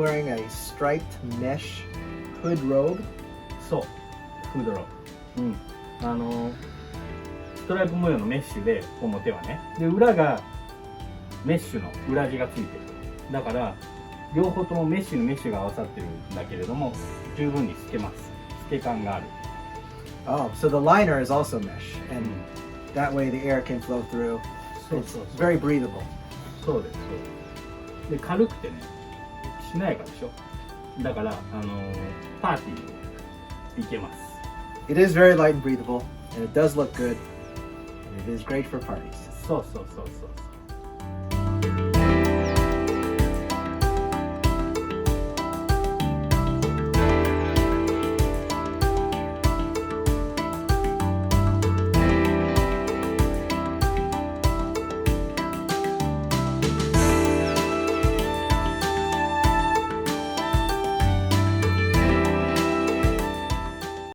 wearing a striped mesh Hoodrobe. そう、フードローブ。ストライプ模様のメッシュで表はね。で、裏がメッシュの裏地がついてる。だから、両方ともメッシュにメッシュが合わさってるんだけれども、十分に透けます。透け感がある。Oh, so the liner is also mesh, and that way the air can flow through. そう It's そうそう。 very breathable. そうです、そうです。で、軽くてね、しなやかでしょ。だから、パーティーにも行けます。It is very light and breathable, and it does look good. And it is great for parties. そうそうそうそう。